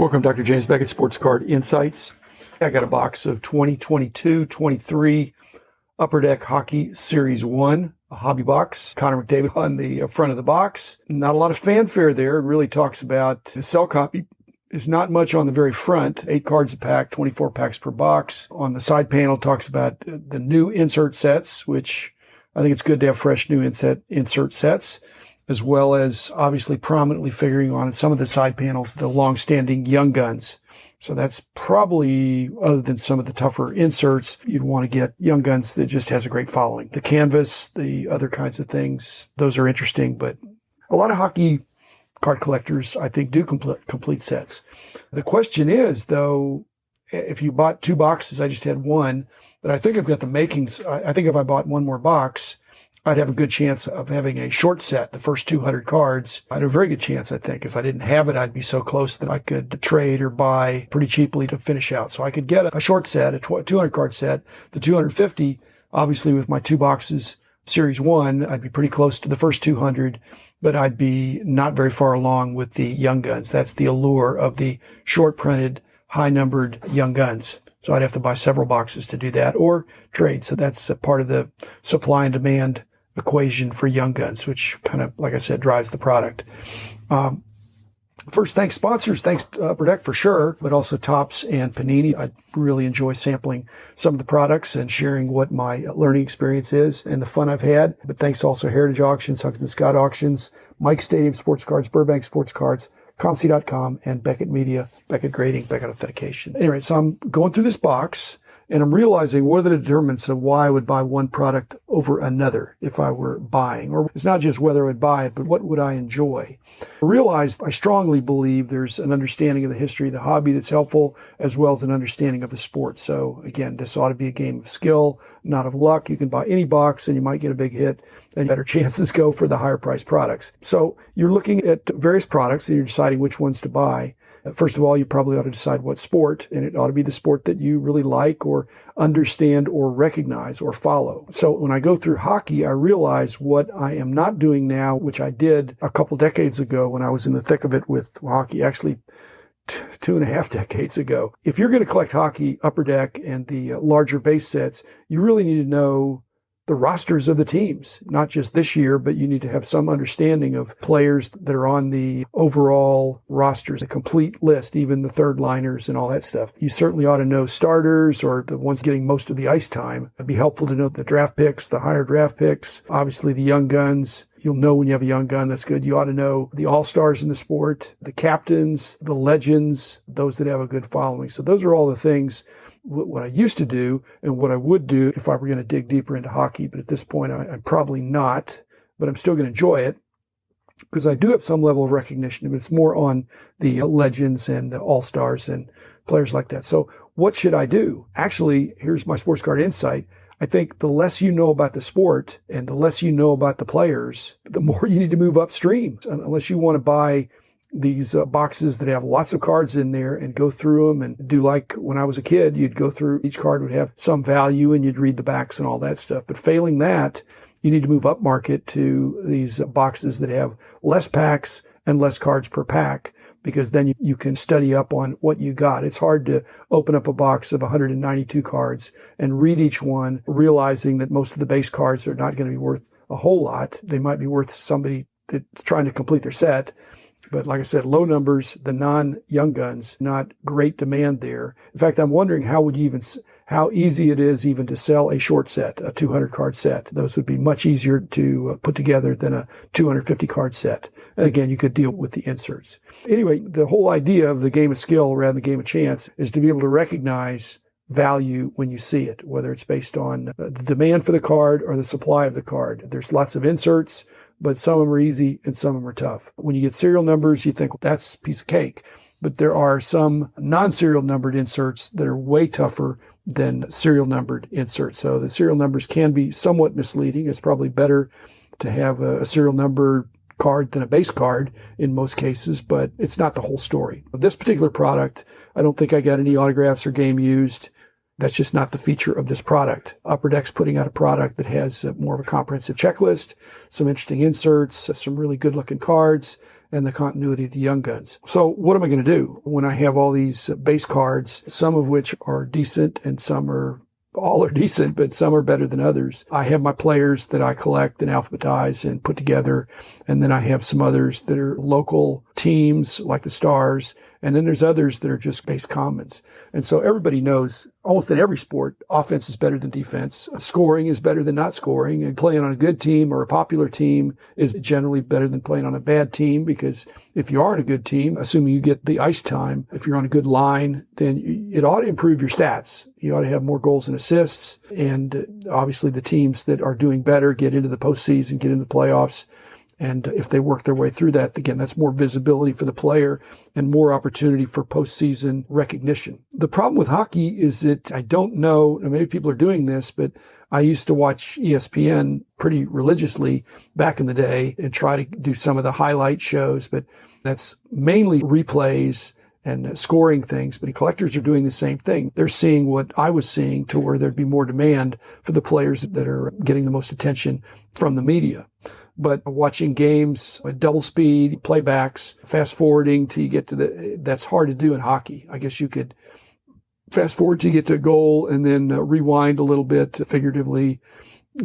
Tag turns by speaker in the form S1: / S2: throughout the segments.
S1: Welcome, Dr. James Beckett, Sports Card Insights. I got a box of 2022-23 Upper Deck Hockey Series 1, a hobby box. Connor McDavid on the front of the box. Not a lot of fanfare there. It really talks about the sell copy. Is not much on the very front. 8 cards a pack, 24 packs per box. On the side panel, talks about the new insert sets, which I think it's good to have fresh new insert sets, as well as obviously prominently figuring on some of the side panels, the long-standing Young Guns. So that's probably, other than some of the tougher inserts, you'd want to get Young Guns that just has a great following. The canvas, the other kinds of things, those are interesting, but a lot of hockey card collectors, I think, do complete sets. The question is, though, if you bought 2 boxes, I just had one, but I think I've got the makings. I think if I bought one more box, I'd have a good chance of having a short set, the first 200 cards. I'd have a very good chance, I think. If I didn't have it, I'd be so close that I could trade or buy pretty cheaply to finish out. So I could get a short set, a 200 card set, the 250, obviously with my 2 boxes, Series 1, I'd be pretty close to the first 200, but I'd be not very far along with the Young Guns. That's the allure of the short printed, high numbered Young Guns. So I'd have to buy several boxes to do that or trade. So that's a part of the supply and demand equation for Young Guns, which kind of, like I said, drives the product. First, thanks sponsors. Thanks Upper Deck for sure, but also Topps and Panini. I really enjoy sampling some of the products and sharing what my learning experience is and the fun I've had. But thanks also Heritage Auctions, Huggins & Scott Auctions, Mike Stadium Sports Cards, Burbank Sports Cards, ComC.com, and Beckett Media, Beckett Grading, Beckett Authentication. Anyway, so I'm going through this box, and I'm realizing what are the determinants of why I would buy one product over another if I were buying. Or it's not just whether I would buy it, but what would I enjoy? I realized I strongly believe there's an understanding of the history of the hobby that's helpful, as well as an understanding of the sport. So again, this ought to be a game of skill, not of luck. You can buy any box and you might get a big hit, and better chances go for the higher priced products. So you're looking at various products and you're deciding which ones to buy. First of all, you probably ought to decide what sport, and it ought to be the sport that you really like or understand or recognize or follow. So when I go through hockey, I realize what I am not doing now, which I did a couple decades ago when I was in the thick of it with hockey, actually 2.5 decades ago. If you're going to collect hockey, Upper Deck, and the larger base sets, you really need to know the rosters of the teams, not just this year, but you need to have some understanding of players that are on the overall rosters, a complete list, even the third liners and all that stuff. You certainly ought to know starters or the ones getting most of the ice time. It'd be helpful to know the draft picks, the higher draft picks, obviously the Young Guns. You'll know when you have a Young Gun. That's good. You ought to know the all-stars in the sport, the captains, the legends, those that have a good following. So those are all the things what I used to do and what I would do if I were going to dig deeper into hockey. But at this point, I'm probably not, but I'm still going to enjoy it because I do have some level of recognition, but it's more on the legends and all-stars and players like that. So what should I do? Actually, here's my sports card insight. I think the less you know about the sport and the less you know about the players, the more you need to move upstream. Unless you want to buy these boxes that have lots of cards in there and go through them and do like when I was a kid, you'd go through, each card would have some value and you'd read the backs and all that stuff. But failing that, you need to move up market to these boxes that have less packs and less cards per pack, because then you can study up on what you got. It's hard to open up a box of 192 cards and read each one, realizing that most of the base cards are not going to be worth a whole lot. They might be worth somebody that's trying to complete their set. But like I said, low numbers, the non-Young Guns, not great demand there. In fact, I'm wondering how easy it is even to sell a short set, a 200 card set. Those would be much easier to put together than a 250 card set. And again, you could deal with the inserts. Anyway, the whole idea of the game of skill rather than the game of chance is to be able to recognize value when you see it, whether it's based on the demand for the card or the supply of the card. There's lots of inserts, but some of them are easy and some of them are tough. When you get serial numbers, you think, well, that's a piece of cake. But there are some non-serial numbered inserts that are way tougher than serial numbered inserts. So the serial numbers can be somewhat misleading. It's probably better to have a serial number card than a base card in most cases, but it's not the whole story. This particular product, I don't think I got any autographs or game used. That's just not the feature of this product. Upper Deck's putting out a product that has more of a comprehensive checklist, some interesting inserts, some really good looking cards, and the continuity of the young guns. So what am I going to do when I have all these base cards, some of which are decent and all are decent, but some are better than others? I have my players that I collect and alphabetize and put together. And then I have some others that are local teams like the Stars. And then there's others that are just base commons. And so everybody knows almost in every sport, offense is better than defense. Scoring is better than not scoring. And playing on a good team or a popular team is generally better than playing on a bad team, because if you are on a good team, assuming you get the ice time, if you're on a good line, then it ought to improve your stats. You ought to have more goals and assists. And obviously the teams that are doing better get into the postseason, get into the playoffs. And if they work their way through that, again, that's more visibility for the player and more opportunity for postseason recognition. The problem with hockey is that I don't know, and maybe people are doing this, but I used to watch ESPN pretty religiously back in the day and try to do some of the highlight shows, but that's mainly replays and scoring things. But collectors are doing the same thing. They're seeing what I was seeing, to where there'd be more demand for the players that are getting the most attention from the media. But watching games at double speed, playbacks, fast forwarding till you get to that's hard to do in hockey. I guess you could fast forward till you get to a goal and then rewind a little bit figuratively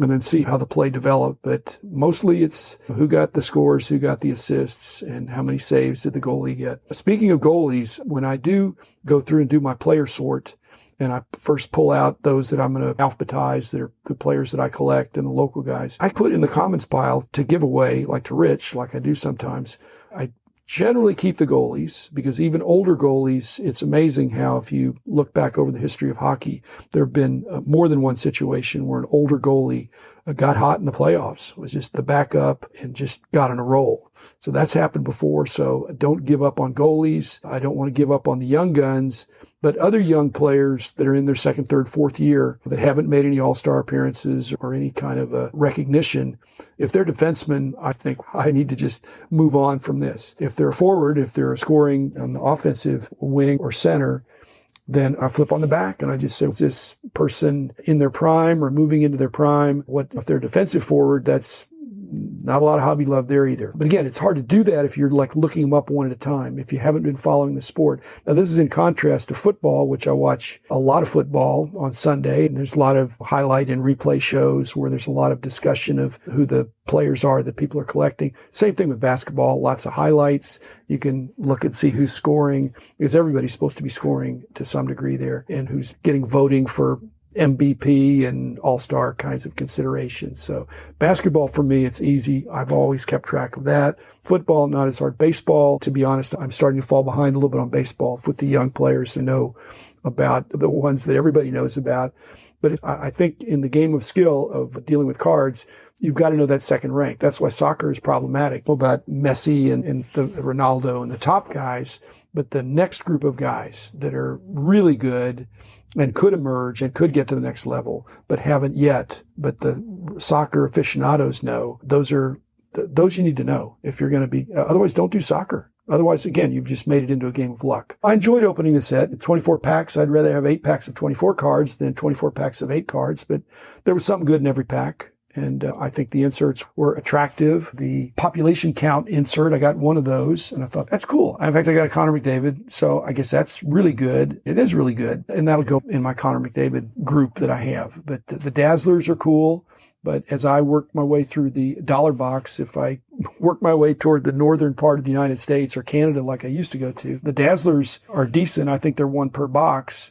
S1: and then see how the play developed. But mostly it's who got the scores, who got the assists, and how many saves did the goalie get. Speaking of goalies, when I do go through and do my player sort, and I first pull out those that I'm going to alphabetize, that are the players that I collect and the local guys, I put in the commons pile to give away, like to Rich, like I do sometimes. I generally keep the goalies, because even older goalies, it's amazing how, if you look back over the history of hockey, there have been more than one situation where an older goalie got hot in the playoffs, was just the backup and just got on a roll. So that's happened before. So don't give up on goalies. I don't want to give up on the young guns. But other young players that are in their second, third, fourth year that haven't made any all-star appearances or any kind of a recognition, if they're defensemen, I think I need to just move on from this. If they're a forward, if they're scoring on the offensive wing or center, then I flip on the back and I just say, is this person in their prime or moving into their prime? What if they're a defensive forward? That's not a lot of hobby love there either. But again, it's hard to do that if you're like looking them up one at a time, if you haven't been following the sport. Now, this is in contrast to football, which I watch a lot of football on Sunday. And there's a lot of highlight and replay shows where there's a lot of discussion of who the players are that people are collecting. Same thing with basketball, lots of highlights. You can look and see who's scoring, because everybody's supposed to be scoring to some degree there, and who's getting voting for MVP and all-star kinds of considerations. So basketball, for me, it's easy. I've always kept track of that. Football, not as hard. Baseball, to be honest, I'm starting to fall behind a little bit on baseball with the young players who know about the ones that everybody knows about. But I think in the game of skill of dealing with cards, you've got to know that second rank. That's why soccer is problematic. About Messi and the Ronaldo and the top guys, but the next group of guys that are really good and could emerge and could get to the next level, but haven't yet, but the soccer aficionados know, those you need to know if you're going to be, otherwise don't do soccer. Otherwise, again, you've just made it into a game of luck. I enjoyed opening the set. 24 packs. I'd rather have 8 packs of 24 cards than 24 packs of 8 cards, but there was something good in every pack. And I think the inserts were attractive. The population count insert, I got one of those, and I thought, that's cool. In fact, I got a Connor McDavid, so I guess that's really good. It is really good, and that'll go in my Connor McDavid group that I have. But the Dazzlers are cool. But as I work my way through the dollar box, if I work my way toward the northern part of the United States or Canada like I used to go to, the Dazzlers are decent. I think they're 1 per box.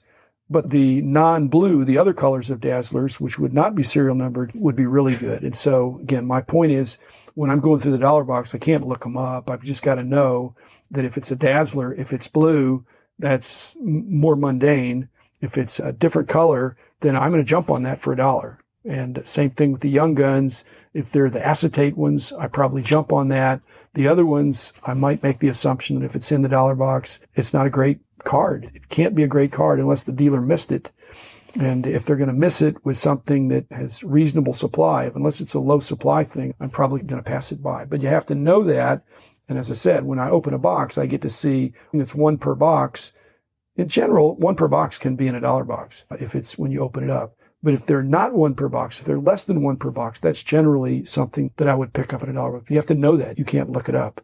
S1: But the non-blue, the other colors of Dazzlers, which would not be serial numbered, would be really good. And so, again, my point is, when I'm going through the dollar box, I can't look them up. I've just got to know that if it's a Dazzler, if it's blue, that's more mundane. If it's a different color, then I'm going to jump on that for $1. And same thing with the young guns. If they're the acetate ones, I probably jump on that. The other ones, I might make the assumption that if it's in the dollar box, it's not a great card. It can't be a great card unless the dealer missed it. And if they're going to miss it with something that has reasonable supply, unless it's a low supply thing, I'm probably going to pass it by. But you have to know that. And as I said, when I open a box, I get to see it's 1 per box. In general, 1 per box can be in a dollar box if it's when you open it up. But if they're not 1 per box, if they're less than 1 per box, that's generally something that I would pick up at a dollar box. You have to know that. You can't look it up.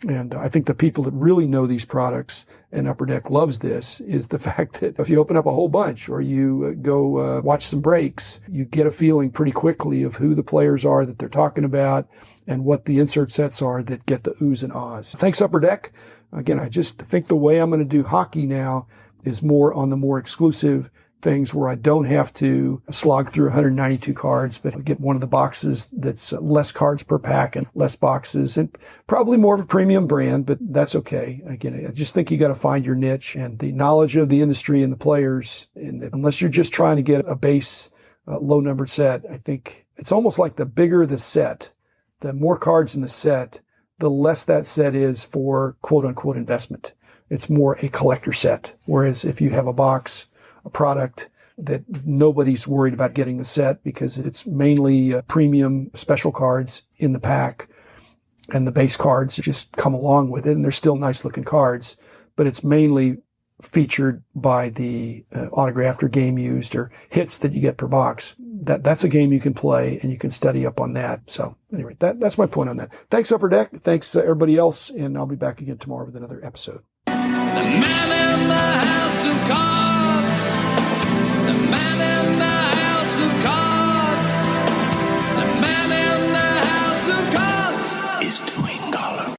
S1: And I think the people that really know these products, and Upper Deck loves this, is the fact that if you open up a whole bunch or you go watch some breaks, you get a feeling pretty quickly of who the players are that they're talking about and what the insert sets are that get the oohs and ahs. Thanks, Upper Deck. Again, I just think the way I'm going to do hockey now is more on the more exclusive things where I don't have to slog through 192 cards, but I get one of the boxes that's less cards per pack and less boxes, and probably more of a premium brand, but that's okay. Again, I just think you got to find your niche and the knowledge of the industry and the players. And unless you're just trying to get a base low numbered set, I think it's almost like the bigger the set, the more cards in the set, the less that set is for quote unquote investment. It's more a collector set. Whereas if you have a box, a product that nobody's worried about getting the set because it's mainly premium special cards in the pack, and the base cards just come along with it, and they're still nice looking cards, but it's mainly featured by the autographed or game used or hits that you get per box. That's a game you can play, and you can study up on that. So anyway, that's my point on that. Thanks, Upper Deck. Thanks, everybody else, and I'll be back again tomorrow with another episode. The man in the house of cards.